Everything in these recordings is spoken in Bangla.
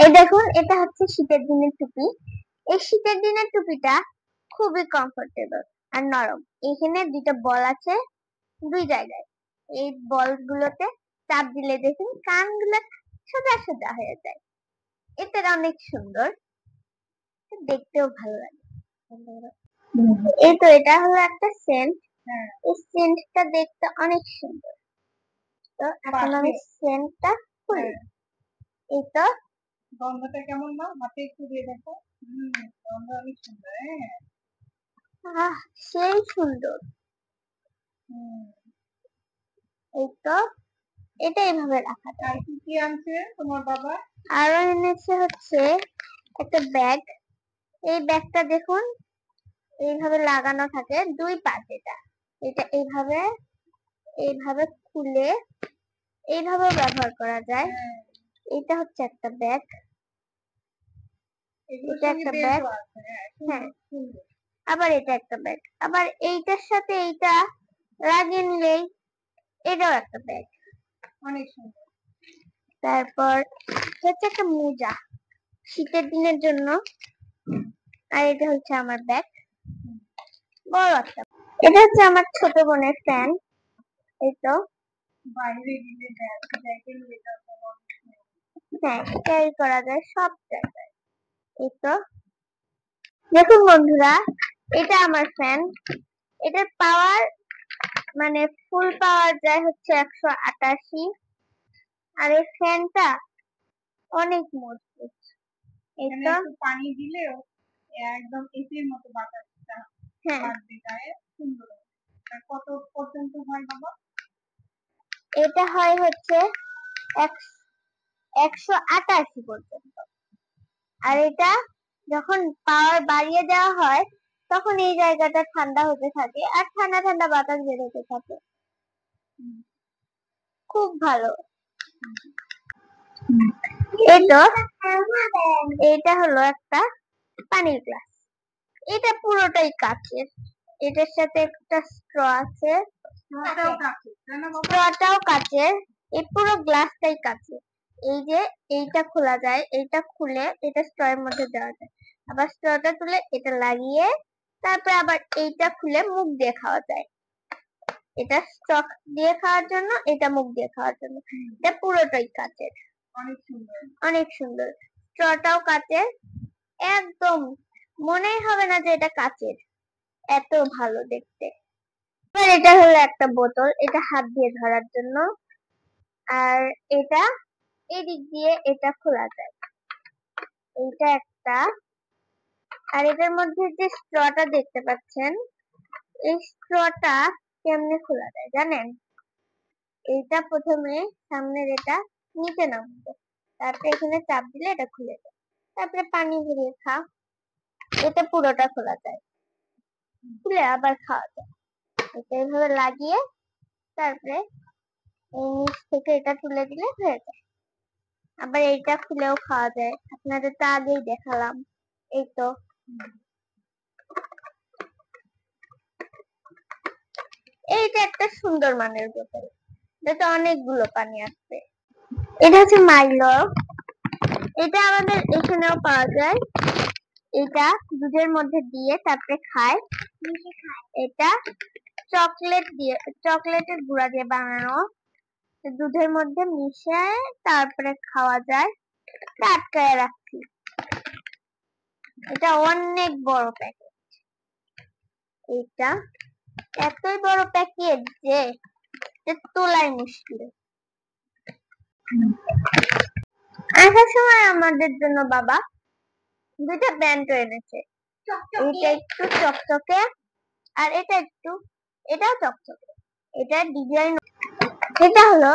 এই দেখুন, এটা হচ্ছে শীতের দিনের টুপি। এই শীতের দিনের টুপিটা খুবই কমফোর্টেবল আর নরম। এখানে দুইটা বল আছে দুই জায়গায়। এই বল গুলোতে চাপ দিলে দেখুন কানগুলো সোজা সোজা হয়ে যায়। এটা অনেক সুন্দর, দেখতেও ভালো লাগে। এই তো এটা হলো একটা সেন্ট। এই সেন্টটা দেখতে অনেক সুন্দর। তো এখন আমি সেন্টটা খুলি। এই তো গন্ধটা কেমন না? হাতে একটু দিয়ে দেখো। গন্ধ অনেক সুন্দর। সেই সুন্দর। এই তো এটা এইভাবে রাখা যায়। আর কি আনছে তোমার বাবা? আরো এনেছে হচ্ছে একটা ব্যাগ। এই ব্যাগটা দেখুন এইভাবে লাগানো থাকে দুই পাশ। এটা এইভাবে এইভাবে খুলে এইভাবে ব্যবহার করা যায়। এটা হচ্ছে একটা ব্যাগ। এটা একটা ব্যাগ। হ্যাঁ, আবার এটা একটা ব্যাগ। আবার এইটার সাথে এইটা লাগিয়ে নিলেই এটাও একটা ব্যাগ। অনেক সুন্দর। তারপর হচ্ছে একটা মোজা শীতের দিনের জন্য। আর এটা হচ্ছে আমার ব্যাগ, বড় একটা। এটা হচ্ছে আমার ছোট বোনের ফ্যান। এই তো বাইরে গেলে ব্যাগে নিয়ে যাবো। হ্যাঁ, ক্যারি করা যায় সব জায়গায়। এই তো দেখুন বন্ধুরা, এটা আমার ফ্যান। এটার পাওয়ার মানে ফুল পাওয়ার যায় হচ্ছে 188। আর এই ফ্যানটা অনেক মজবুত। এখানে একটু পানি দিলেও একদম এসির মতো বাতাসটা লাগবে গায়ে, সুন্দর। কত পর্যন্ত হয় বাবা? এটা হয় হচ্ছে 188 পর্যন্ত। আর এটা যখন পাওয়ার বাড়িয়ে দেওয়া হয় তখন এই জায়গাটা ঠান্ডা হতে থাকে আর ঠান্ডা ঠান্ডা বাতাস বের হতে থাকে। খুব ভালো। এটা হলো একটা পানির গ্লাস। এটা পুরোটাই কাচের। এটার সাথে একটা স্ট্র আছে, স্ট্রটাও কাচের। এই পুরো গ্লাসটাই কাচের। এই যে এইটা খোলা যায়, এইটা খুলে এটা স্ট্রয়ের মধ্যে দেওয়া যায়। আবার স্ট্রটা তুলে এটা লাগিয়ে তারপরে আবার এইটা খুলে মুখ দিয়ে খাওয়া যায়। এটা স্টক দিয়ে খাওয়ার জন্য, এটা মুখ দিয়ে খাওয়ার জন্য। এটা পুরোটাই কাচের। অনেক সুন্দর, অনেক সুন্দর। স্ট্রটাও কাচের, একদম মনেই হবে না যে এটা কাচের, এত ভালো দেখতে। এবার এটা হলো একটা বোতল, এটা হাত দিয়ে ধরার জন্য। আর এটা এদিক দিয়ে এটা খোলা যায়। এইটা একটা। আর এটার মধ্যে যে স্ট্রটা দেখতে পাচ্ছেন, এই স্ট্রটা কেমনে খোলা যায় জানেন? এইটা প্রথমে সামনের এটা নিচে নামবে, তারপরে এখানে চাপ দিলে এটা খুলে যায়। তারপরে পানি ভরিয়ে খা, এটা পুরোটা খোলা যায়, খুলে আবার খাওয়া যায়। এটা এইভাবে লাগিয়ে তারপরে এই নিচ থেকে এটা তুলে দিলে হয়ে যায়। আবার এইটা খুলেও খাওয়া যায়, আপনাদের তো আগেই দেখালাম। এই তো এইটা একটা সুন্দর মানের বোতল, এটাতে অনেকগুলো পানি আসবে। এটা হচ্ছে মাইলো। এটা আমাদের এখানেও পাওয়া যায়। এটা দুধের মধ্যে দিয়ে তারপরে খায়। এটা চকলেট দিয়ে, চকলেটের গুঁড়া দিয়ে বানানো, দুধের মধ্যে মিশিয়ে তারপরে খাওয়া যায়। আটকায় রাখছি। এটা অনেক বড় প্যাকেট। এটা এতই বড় প্যাকেট যে তোলাই মুশকিল। আসার সময় আমাদের জন্য বাবা দুইটা ব্যান্ড এনেছে। এটা একটু চকচকে আর এটা একটু, এটাও চকচকে। এটা ডিজাইন, এটা হলো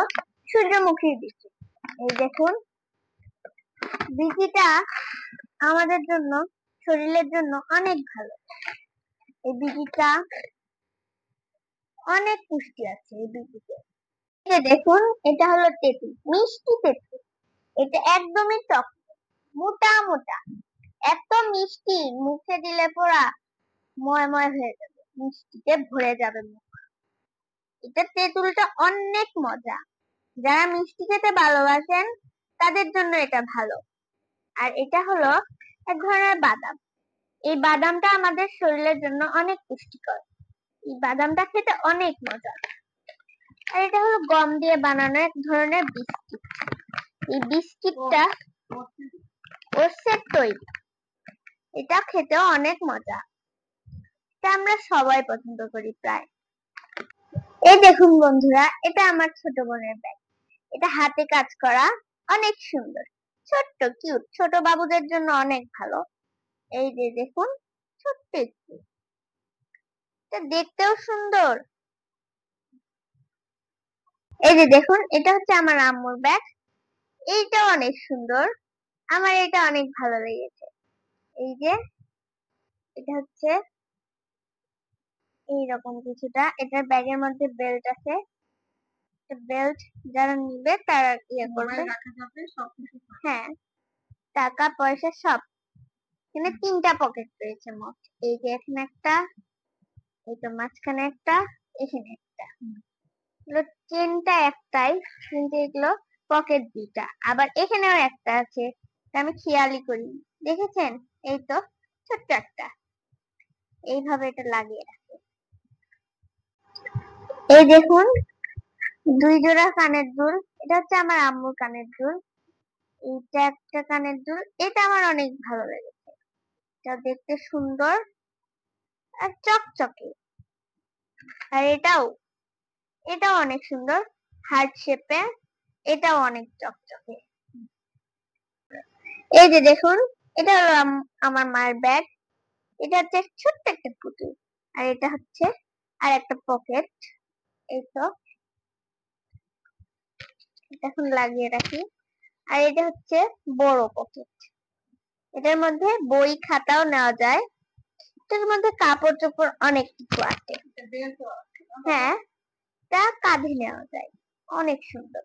সূর্যমুখীর বীজ। এই দেখুন, বীজটা আমাদের জন্য, শরীরের জন্য অনেক ভালো। এই বীজটা অনেক পুষ্টি আছে এই বীজে। এই দেখুন, এটা হলো তেঁতুল, মিষ্টি তেঁতুল। এটা একদমই টক, মোটা মোটা, এত মিষ্টি মুখে দিলে পড়া ময় হয়ে যাবে, মিষ্টিতে ভরে যাবে মুখ। এটা তেঁতুলটা অনেক মজা। যারা মিষ্টি খেতে ভালোবাসেন তাদের জন্য এটা ভালো। আর এটা হলো এক ধরনের বাদাম। এই বাদামটা আমাদের শরীরের জন্য অনেক পুষ্টিকর। এই বাদামটা খেতে অনেক মজা। আর এটা হলো গম দিয়ে বানানো এক ধরনের বিস্কিট। এই বিস্কিটটা ওটসের তৈরি। এটা খেতেও অনেক মজা। এটা আমরা সবাই পছন্দ করি প্রায়। এই দেখুন বন্ধুরা, এটা আমার ছোট বোনের ব্যাগ। এটা হাতে কাজ করা, অনেক সুন্দর, ছোট্ট কিউট, ছোট বাবুদের জন্য অনেক ভালো। এই যে দেখুন, ছোট্ট একটু, এটা দেখতেও সুন্দর। এই যে দেখুন, এটা হচ্ছে আমার আম্মুর ব্যাগ। এইটাও অনেক সুন্দর, আমার এটা অনেক ভালো লেগেছে। এই যে এটা হচ্ছে এইরকম কিছুটা, এটার ব্যাগের মধ্যে বেল্ট আছে। বেল্ট যারা নিবে তারা করবে, রাখা যাবে সবকিছু। হ্যাঁ, টাকা পয়সা সব। এখানে 3টা পকেট রয়েছে মোট। এই যে এখানে একটা, এই তো মাঝখানে একটা, এখানে একটা। এগুলো চেনটা একটাই, কিন্তু এগুলো পকেট 2টা। আবার এখানেও একটা আছে, আমি খেয়ালই করি। দেখেছেন? এই তো ছোট্ট একটা, এইভাবে এটা লাগিয়ে রাখে। এই দেখুন, 2 জোড়া কানের দুল। এটা হচ্ছে আমার আম্মুর কানের দুল। এইটা একটা কানের দুল, এটা আমার অনেক ভালো লেগেছে। এটা দেখতে সুন্দর আর চকচকে। আর এটাও অনেক সুন্দর, হার্ট শেপে, এটাও অনেক চকচকে। এই যে দেখুন, এটা হলো আমার মায়ের ব্যাগ। এটা হচ্ছে ছোট্ট একটা পুতুল। আর এটা হচ্ছে আর একটা পকেট। এই তো, এখন লাগিয়ে রাখি। আর এটা হচ্ছে বড় পকেট। এটার মধ্যে বই খাতাও নেওয়া যায়। এটার মধ্যে কাপড় চোপড় অনেক কিছু আছে। হ্যাঁ, তা কাঁধে নেওয়া যায়, অনেক সুন্দর।